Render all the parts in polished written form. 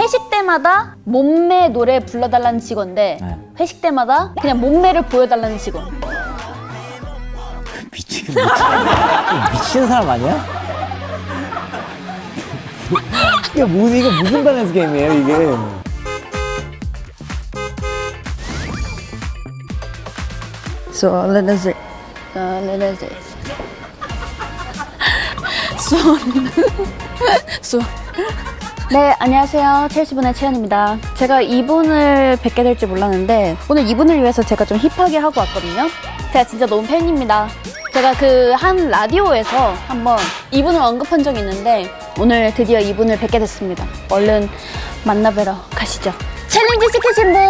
회식 때마다 몸매 노래 불러달라는 직원인데 네. 회식 때마다 그냥 몸매를 보여달라는 직원. 미친 사람 아니야? 이게 무슨 밸런스 게임이에요 이게? 소레레제 네, 안녕하세요. 첼시분의 채연입니다. 제가 이분을 뵙게 될지 몰랐는데 오늘 이분을 위해서 제가 좀 힙하게 하고 왔거든요. 제가 진짜 너무 팬입니다. 제가 그 한 라디오에서 한번 이분을 언급한 적이 있는데 오늘 드디어 이분을 뵙게 됐습니다. 얼른 만나뵈러 가시죠. 챌린지 시키신 분!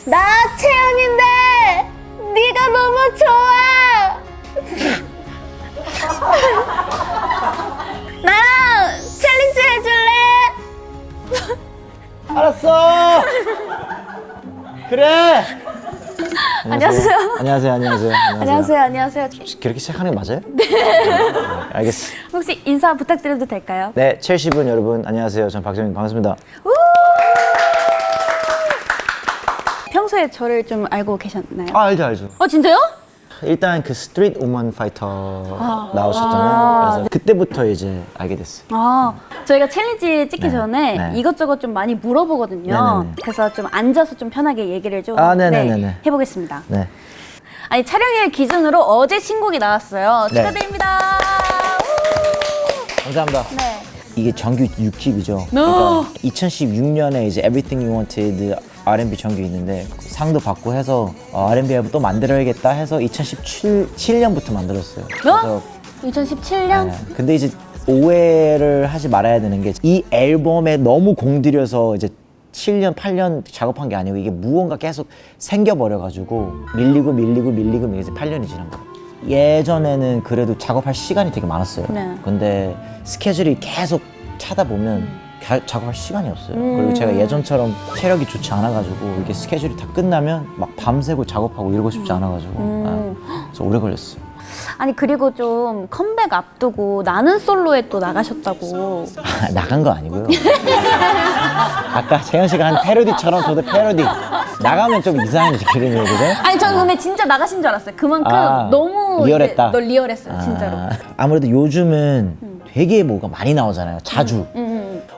나 채연인데 네가 너무 좋아. 나랑 챌린지 해줄래? 알았어. 그래. 안녕하세요. 안녕하세요. 그렇게 시작하는 게 맞아요? 네. 알겠어. 혹시 인사 부탁드려도 될까요? 네, 첼시분 여러분 안녕하세요. 전 박정민 반갑습니다. 평소에 저를 좀 알고 계셨나요? 아 알죠. 진짜요? 일단 그 스트리트 우먼 파이터 나오셨잖아요. 그래서 그때부터 이제 알게 됐어요. 저희가 챌린지 찍기 전에 네. 이것저것 좀 많이 물어보거든요. 네네네. 그래서 좀 앉아서 좀 편하게 얘기를 좀 네네네네. 해보겠습니다. 네. 아니 촬영일 기준으로 어제 신곡이 나왔어요. 네. 축하드립니다. 감사합니다. 네. 이게 정규 6집이죠. 그러니까 2016년에 이제 Everything You Wanted R&B 정규 있는데 상도 받고 해서 R&B 앨범 또 만들어야겠다 해서 2017년부터 만들었어요. 그래서 2017년? 네. 근데 이제 오해를 하지 말아야 되는 게 이 앨범에 너무 공들여서 이제 7년, 8년 작업한 게 아니고 이게 무언가 계속 생겨버려가지고 밀리고 8년이 지난 거예요. 예전에는 그래도 작업할 시간이 되게 많았어요. 네. 근데 스케줄이 계속 차다 보면 작업할 시간이 없어요. 그리고 제가 예전처럼 체력이 좋지 않아가지고 이게 스케줄이 다 끝나면 막 밤새고 작업하고 이러고 싶지 않아가지고 그래서 오래 걸렸어요. 아니 그리고 좀 컴백 앞두고 나는 솔로에 또 나가셨다고. 나간 거 아니고요. 아까 재현 씨가 한 패러디처럼 저도 패러디 나가면 좀 이상해지 기름이 그죠? 아니 저는 근데 진짜 나가신 줄 알았어요. 그만큼 너무 리얼했다. 너 리얼했어요 진짜로. 아무래도 요즘은 되게 뭐가 많이 나오잖아요. 자주.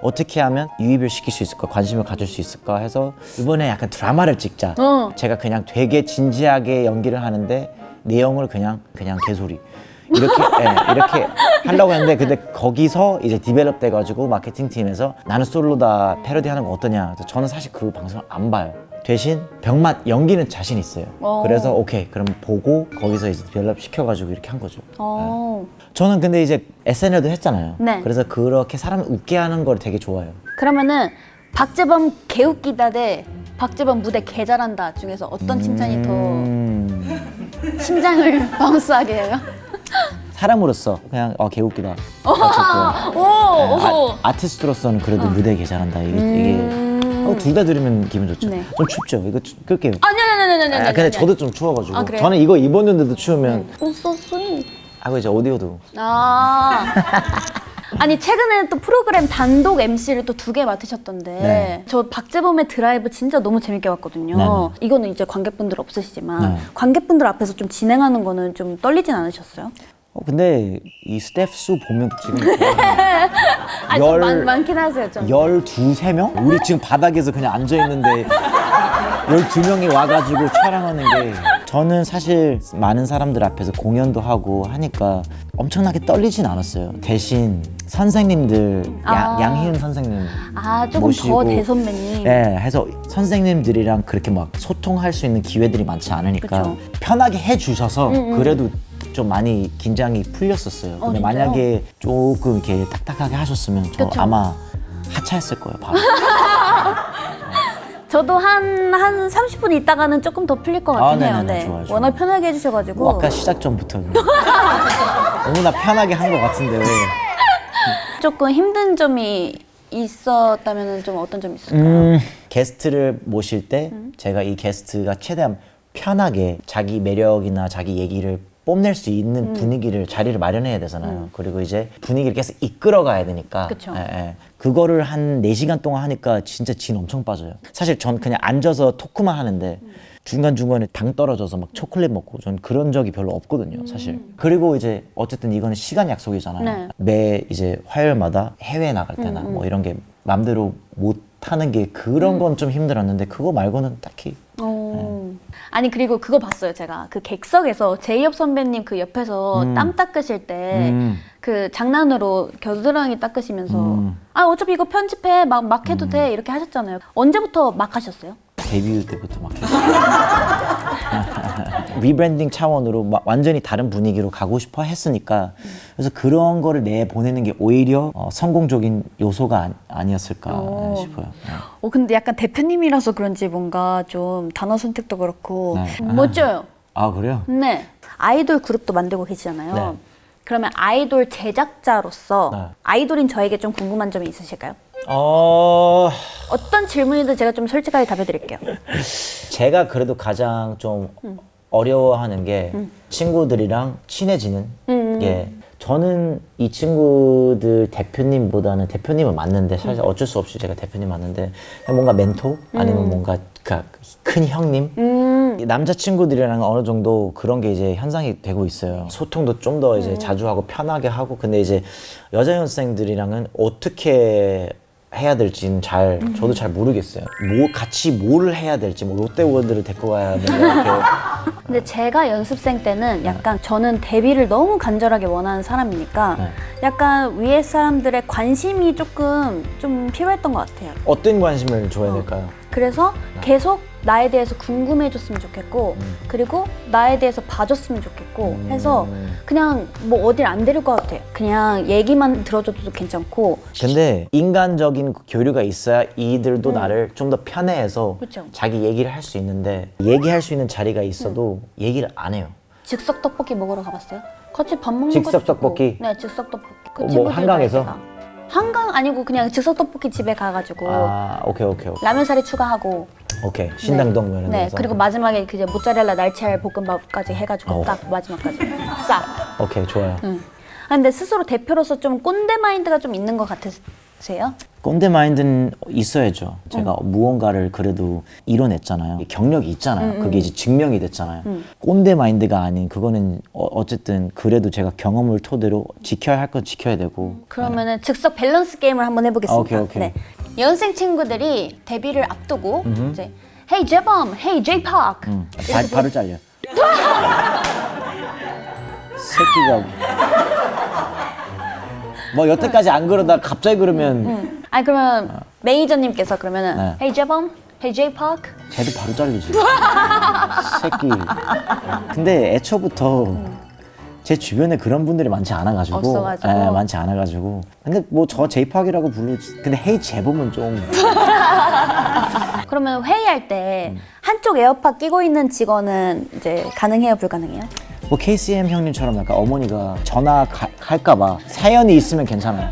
어떻게 하면 유입을 시킬 수 있을까, 관심을 가질 수 있을까 해서 이번에 약간 드라마를 찍자. 제가 그냥 되게 진지하게 연기를 하는데 내용을 그냥 개소리 이렇게 이렇게 하려고 했는데 근데 거기서 이제 디벨롭 돼가지고 마케팅팀에서 나는 솔로다 패러디 하는 거 어떠냐. 그래서 저는 사실 그 방송을 안 봐요. 대신 병맛 연기는 자신 있어요. 그래서 오케이 그럼 보고 거기서 이제 디벨롭 시켜가지고 이렇게 한 거죠. 저는 근데 이제 SNL도 했잖아요. 네. 그래서 그렇게 사람을 웃게 하는 걸 되게 좋아해요. 그러면은 박재범 개웃기다 대 박재범 무대 개 잘한다 중에서 어떤 칭찬이 더 심장을 바운스하게 해요? 사람으로서 그냥 개웃기다. 아티스트로서는 그래도 무대 개 잘한다. 이게 둘 다 들으면 기분 좋죠. 네. 좀 춥죠. 이거 끌게요. 아니. 근데 저도 좀 추워가지고 아, 그래요? 저는 이거 입었는데도 추우면 so sweet. 하고 이제 오디오도 아니 최근에 또 프로그램 단독 MC를 또 2개 맡으셨던데 네. 저 박재범의 드라이브 진짜 너무 재밌게 봤거든요. 네네. 이거는 이제 관객분들 없으시지만 네. 관객분들 앞에서 좀 진행하는 거는 좀 떨리진 않으셨어요? 근데 이 스태프 수 보면 지금 좀 많긴 하세요 좀. 12~13명? 우리 지금 바닥에서 그냥 앉아있는데 12명이 와가지고 촬영하는 게 저는 사실 많은 사람들 앞에서 공연도 하고 하니까 엄청나게 떨리진 않았어요. 대신 선생님들, 양희은 선생님 조금 모시고, 더 대선배님. 네, 해서 선생님들이랑 그렇게 막 소통할 수 있는 기회들이 많지 않으니까 그쵸. 편하게 해주셔서 그래도 좀 많이 긴장이 풀렸었어요. 근데 진짜요? 만약에 조금 이렇게 딱딱하게 하셨으면 저 그쵸. 아마 하차했을 거예요, 바로. 저도 한 30분 있다가는 조금 더 풀릴 것 같긴 해요. 네네네, 네. 좋아요. 워낙 편하게 해주셔가지고. 아까 시작 전부터 너무나 편하게 한 것 같은데 왜? 조금 힘든 점이 있었다면 좀 어떤 점이 있을까요? 게스트를 모실 때 제가 이 게스트가 최대한 편하게 자기 매력이나 자기 얘기를 뽐낼 수 있는 분위기를 자리를 마련해야 되잖아요. 그리고 이제 분위기를 계속 이끌어 가야 되니까 그쵸. 그거를 한 4시간 동안 하니까 진짜 진 엄청 빠져요. 사실 전 그냥 앉아서 토크만 하는데 중간중간에 당 떨어져서 막 초콜릿 먹고 전 그런 적이 별로 없거든요, 사실. 그리고 이제 어쨌든 이거는 시간 약속이잖아요. 네. 매 이제 화요일마다 해외에 나갈 때나 뭐 이런 게 맘대로 못 하는 게 그런 건 좀 힘들었는데 그거 말고는 딱히 아니 그리고 그거 봤어요 제가 그 객석에서 제이홉 선배님 그 옆에서 땀 닦으실 때 그 장난으로 겨드랑이 닦으시면서 아 어차피 이거 편집해 막 해도 돼 이렇게 하셨잖아요. 언제부터 막 하셨어요? 데뷔 때부터 막 했어요. 리브랜딩 차원으로 막 완전히 다른 분위기로 가고 싶어 했으니까 그래서 그런 거를 내보내는 게 오히려 성공적인 요소가 아니었을까 싶어요. 근데 약간 대표님이라서 그런지 뭔가 좀 단어 선택도 그렇고 네. 멋져요. 아 그래요? 네. 아이돌 그룹도 만들고 계시잖아요. 네. 그러면 아이돌 제작자로서 네. 아이돌인 저에게 좀 궁금한 점이 있으실까요? 어떤 질문이든 제가 좀 솔직하게 답해드릴게요. 제가 그래도 가장 좀 어려워하는 게 친구들이랑 친해지는 게 저는 이 친구들 대표님보다는 대표님은 맞는데 사실 어쩔 수 없이 제가 대표님 맞는데 뭔가 멘토 아니면 뭔가 큰 형님 남자친구들이랑 어느 정도 그런 게 이제 현상이 되고 있어요. 소통도 좀 더 이제 자주 하고 편하게 하고 근데 이제 여자 연생들이랑은 어떻게 해야 될지는 저도 잘 모르겠어요. 같이 뭘 해야 될지, 뭐 롯데월드를 데리고 가야 되나 이렇게. 근데 제가 연습생 때는 약간 저는 데뷔를 너무 간절하게 원하는 사람이니까 약간 위에 사람들의 관심이 조금 좀 필요했던 것 같아요. 어떤 관심을 줘야 될까요? 그래서 계속 나에 대해서 궁금해줬으면 좋겠고 그리고 나에 대해서 봐줬으면 좋겠고 해서 그냥 뭐 어딜 안 데릴 것 같아요. 그냥 얘기만 들어줘도 괜찮고. 근데 인간적인 교류가 있어야 이들도 나를 좀 더 편해해서 그쵸. 자기 얘기를 할 수 있는데 얘기할 수 있는 자리가 있어도 얘기를 안 해요. 즉석 떡볶이 먹으러 가봤어요? 같이 밥 먹는 즉석 것도 좋고. 떡볶이? 네, 즉석 떡볶이. 그 뭐 친구들과 한강에서? 있다가. 한강 아니고 그냥 즉석 떡볶이 집에 가가지고 아 오케이. 라면사리 추가하고. 오케이 신당동 면에서. 네, 그리고 마지막에 그냥 모짜렐라 날치알 볶음밥까지 해가지고 딱 마지막까지 싹. 오케이 좋아요. 근데 스스로 대표로서 좀 꼰대 마인드가 좀 있는 것 같으세요? 꼰대 마인드는 있어야죠. 제가 무언가를 그래도 이뤄냈잖아요. 경력이 있잖아요. 그게 이제 증명이 됐잖아요. 꼰대 마인드가 아닌 그거는 어쨌든 그래도 제가 경험을 토대로 지켜야 할 건 지켜야 되고. 그러면은 즉석 밸런스 게임을 한번 해보겠습니다. 오케이. 네. 연생 친구들이 데뷔를 앞두고 이제 Hey J-Bomb, Hey J-Park 발을 잘려. 새끼가 뭐 여태까지 안 그러다 갑자기 그러면 아니 그러면 매니저님께서 그러면은 네. Hey J-Bomb, Hey J-Park 쟤도 바로 잘리지. 새끼. 근데 애초부터 제 주변에 그런 분들이 많지 않아가지고. 없어가지고. 네, 많지 않아가지고. 근데 뭐 저 제이팍이라고 부르지. 근데 헤이 제보면 좀. 그러면 회의할 때 한쪽 에어팟 끼고 있는 직원은 이제 가능해요, 불가능해요? 뭐 KCM 형님처럼 약간 어머니가 전화할까봐 사연이 있으면 괜찮아요.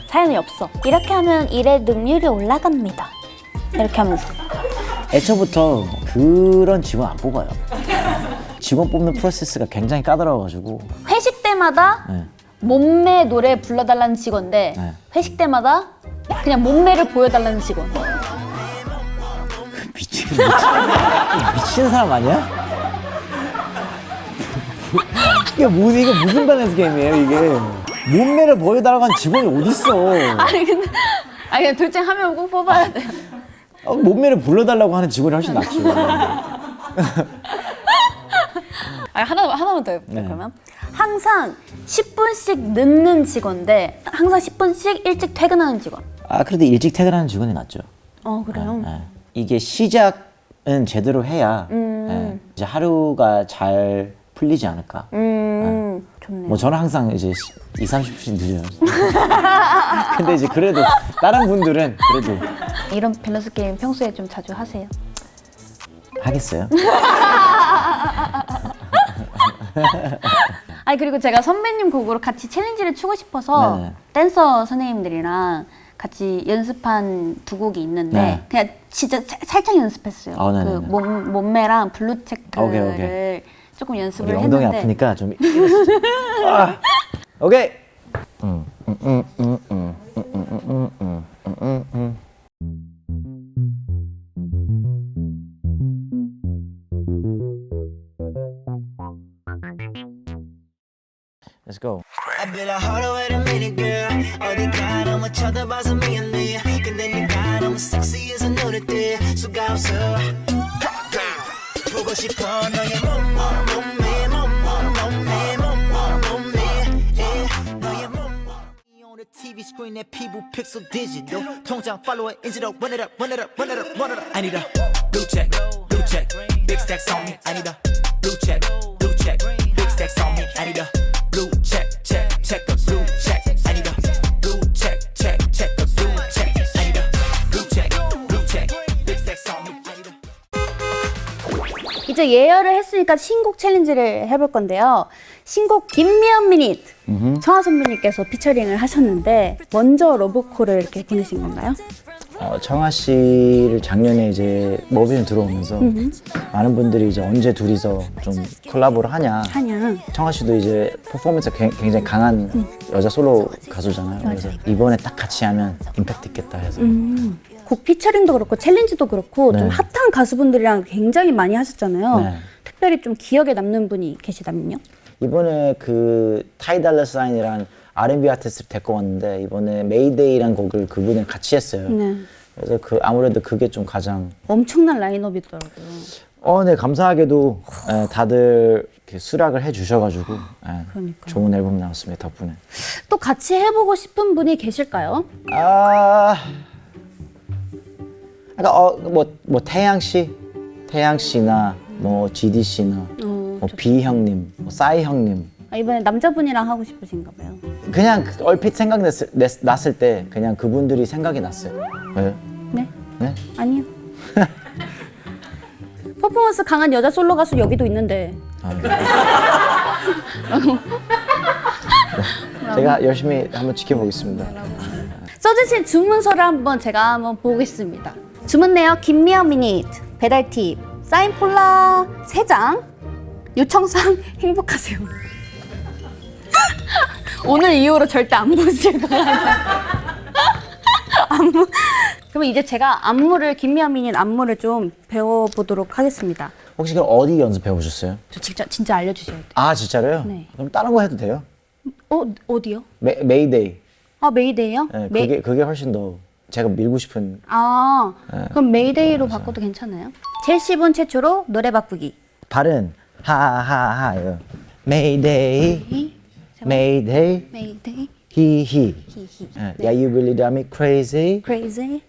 사연이 없어. 이렇게 하면 일의 능률이 올라갑니다. 이렇게 하면서. 애초부터 그런 직원 안 뽑아요. 직원 뽑는 프로세스가 굉장히 까다로워가지고. 회식 때마다 네. 몸매 노래 불러달라는 직원인데 네. 회식 때마다 그냥 몸매를 보여달라는 직원. 미친 사람 아니야? 이게 이게 무슨 밸런스 게임이에요 이게? 몸매를 보여달라고 하는 직원이 어딨어? 아니 근데 그냥 둘 중 한 명 꼭 뽑아야 돼요. 몸매를 불러달라고 하는 직원이 훨씬 낫죠. 하나만 더 해볼게요. 네. 그러면 항상 10분씩 늦는 직원 대 항상 10분씩 일찍 퇴근하는 직원. 아 그래도 일찍 퇴근하는 직원이 낫죠. 그래요? 네. 이게 시작은 제대로 해야 네. 이제 하루가 잘 풀리지 않을까. 좋네요. 뭐 저는 항상 이제 20-30분씩 늦어요. 근데 이제 그래도 다른 분들은 그래도 이런 밸런스 게임 평소에 좀 자주 하세요? 하겠어요. 아니 그리고 제가 선배님 곡으로 같이 챌린지를 추고 싶어서 네네. 댄서 선생님들이랑 같이 연습한 두 곡이 있는데 네. 그냥 진짜 살짝 연습했어요. 아, 그 네네네. 몸매랑 블루 체크를 오케이. 조금 우리 연습을 엉덩이 했는데 아프니까 좀. 아. 오케이. Let's go. I bet I harder wait a minute, girl. 어디가 너무 쳐다봐서 미안해. 근데 네가 너무 섹시해서 노렸대. 수가 없어. 보고 싶어 너의 몸매, 너의 몸. On the TV screen 내 피부 픽셀 디지털. 통장 팔로워 인지도 run it up, run it up, run it up, run it up. I need a blue check, big stacks on me. I need a blue check, big stacks on me. I need a blue check, a blue check. I need a blue check, a blue check. I need a blue check, big stacks on me. I need a 이제 예열을 했으니까 신곡 챌린지를 해볼 건데요. 신곡 김미연 미닛 청아 선배님께서 피처링을 하셨는데 먼저 러브콜을 이렇게 보내신 건가요? 청아 씨를 작년에 이제 머비전 들어오면서 많은 분들이 이제 언제 둘이서 좀 콜라보를 하냐. 청아 씨도 이제 퍼포먼스가 굉장히 강한 여자 솔로 가수잖아요. 그래서 이번에 딱 같이 하면 임팩트 있겠다 해서. 곡 피처링도 그렇고 챌린지도 그렇고 네. 좀 핫한 가수분들이랑 굉장히 많이 하셨잖아요. 네. 특별히 좀 기억에 남는 분이 계시다면요? 이번에 그 타이 달러 사인이란 R&B 아티스트를 데리고 왔는데 이번에 메이데이라는 곡을 그분이 같이 했어요. 네. 그래서 아무래도 그게 좀 가장 엄청난 라인업이더라고요. 네, 감사하게도 다들 이렇게 수락을 해주셔가지고 그러니까요. 좋은 앨범 나왔습니다 덕분에. 또 같이 해보고 싶은 분이 계실까요? 뭐 태양 씨나 뭐 GD 씨나 뭐 B 형님, 뭐 싸이 형님. 이번에 남자분이랑 하고 싶으신가 봐요. 그냥 얼핏 났을 때 그냥 그분들이 생각이 났어요. 왜요? 네? 네? 아니요. 퍼포먼스 강한 여자 솔로 가수 여기도 있는데. 제가 열심히 한번 지켜보겠습니다. 써주신 주문서를 제가 한번 보겠습니다. 주문 내역 김미연 미닛 배달 팁 사인 폴라 3장 요청사항 행복하세요. 오늘 이후로 절대 안 보실 거예요. 그러면 이제 제가 안무를 김미연 미닛 안무를 좀 배워보도록 하겠습니다. 혹시 그럼 어디 연습해 보셨어요? 저 진짜 알려주셔야 돼요. 아 진짜로요? 네. 그럼 다른 거 해도 돼요? 어디요? 메이데이. 메이데이요? 네, 그게 훨씬 더 제가 밀고 싶은. 그럼 메이데이로 바꿔도 괜찮아요? 첼시분 최초로 노래 바꾸기. 발은 하하하예요. 메이데이, 메이데이, 메이데이, 히히. 히히. Yeah, you really drive me crazy, crazy,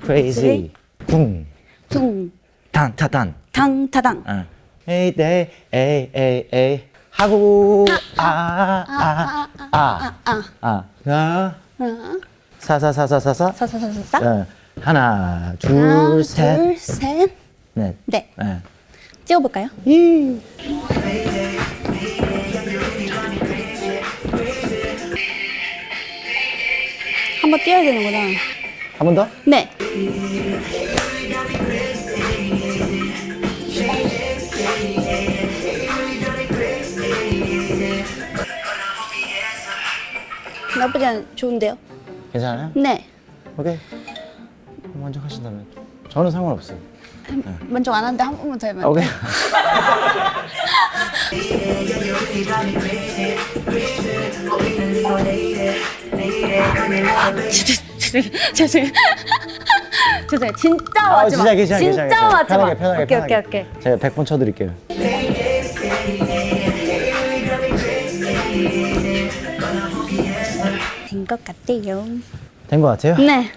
crazy. 쿵, 둥, 탄타탄. 당타당. 메이데이, 에이 하고 사사사사사사. 사사사사사. 하나, 둘, 셋, 둘, 셋. 넷. 네. 네. 찍어볼까요? 이. 한번 띄워야 되는구나. 한 번 더? 네. 나쁘지 좋은데요? 괜찮아요? 네. 오케이. 만족하신다면 저는 상관없어요. 만족 안 하는데 한 번만 더 해봐요. 오케이. 죄송해요. 진짜 마지막. 진짜 마지막. 편하게. 오케이. 제가 100번 쳐드릴게요. 된 것 같아요. 된 것 같아요? 네.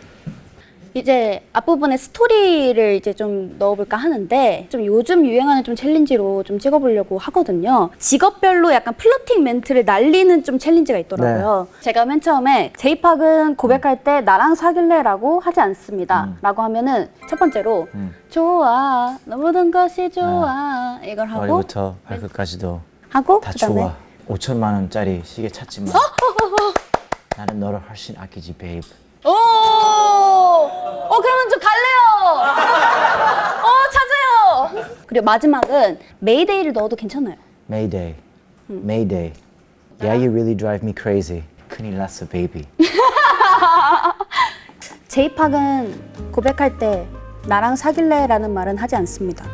이제 앞부분에 스토리를 이제 좀 넣어볼까 하는데 좀 요즘 유행하는 좀 챌린지로 좀 찍어보려고 하거든요. 직업별로 약간 플러팅 멘트를 날리는 좀 챌린지가 있더라고요. 제가 맨 처음에 제이팍은 고백할 때 나랑 사귈래? 라고 하지 않습니다. 라고 하면은 첫 번째로 좋아 너 모든 것이 좋아 이걸 하고 머리부터 발끝까지도 하고 다 그다음에 좋아. 5천만 원짜리 시계 찾지만 나는 너를 훨씬 아끼지 베이브. 오 그러면 좀 갈래요. 찾아요. 그리고 마지막은 메이데이를 넣어도 괜찮아요. Mayday. Mayday. Yeah, you really drive me crazy. 큰일 났어, baby. 제이팍은 고백할 때 나랑 사귈래? 라는 말은 하지 않습니다.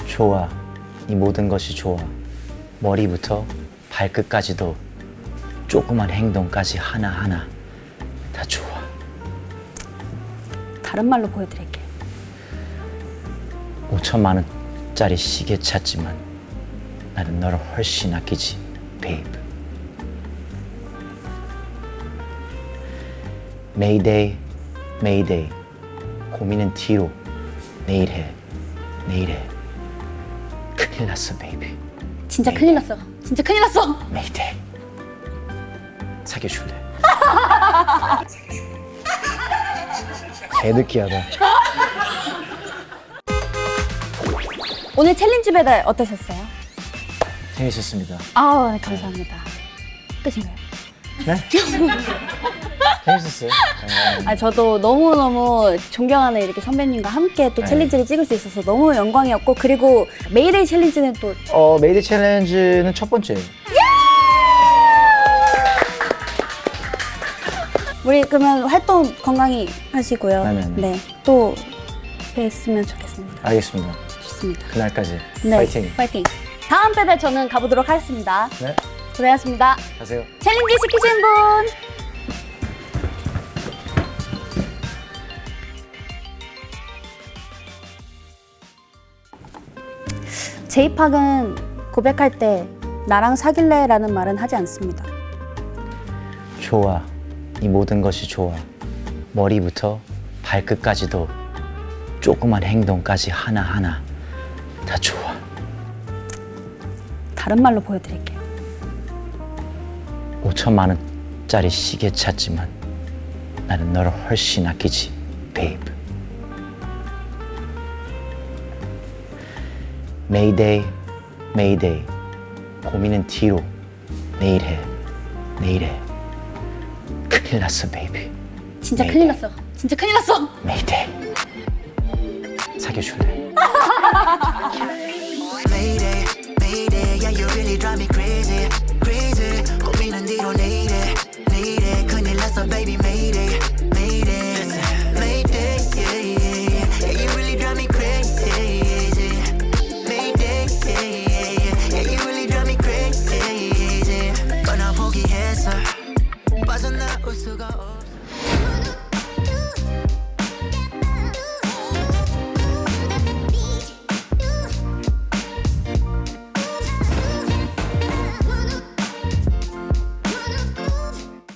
좋아. 이 모든 것이 좋아. 머리부터 발끝까지도 조그만 행동까지 하나하나 다 좋아. 다른 말로 보여드릴게요. 5천만 원짜리 시계 찾지만 나는 너를 훨씬 아끼지, babe. Mayday, Mayday. 고민은 뒤로. 내일 해, 내일 해. 큰일 났어, baby. 진짜 큰일 났어. 진짜 큰일 났어. Mayday. 사귀어줄래? 개느끼하다. 오늘 챌린지 배달 어떠셨어요? 재밌었습니다. 아, 감사합니다. 끝인가요? 네? 재밌었어요. 아, 저도 너무너무 존경하는 이렇게 선배님과 함께 또 챌린지를 찍을 수 있어서 너무 영광이었고, 그리고 메이데이 챌린지는 또 메이데이 챌린지는 첫 번째. 우리 그러면 활동 건강히 하시고요. 네네네. 네, 또 뵀으면 좋겠습니다. 알겠습니다. 좋습니다. 그날까지 네, 파이팅. 파이팅. 다음 배달 저는 가보도록 하겠습니다. 네, 고생하셨습니다. 가세요. 챌린지 시키신 분. 제이팍은 고백할 때 나랑 사귈래? 라는 말은 하지 않습니다. 좋아. 이 모든 것이 좋아. 머리부터 발끝까지도 조그만 행동까지 하나하나 다 좋아. 다른 말로 보여드릴게요. 5천만 원짜리 시계 찾지만 나는 너를 훨씬 아끼지, babe. Mayday, Mayday. 고민은 뒤로. 내일 해, 내일 해. 큰일 났어, baby. 진짜 네. 큰일 났어. 진짜 큰일 났어. Mayday. 사귀어줄래?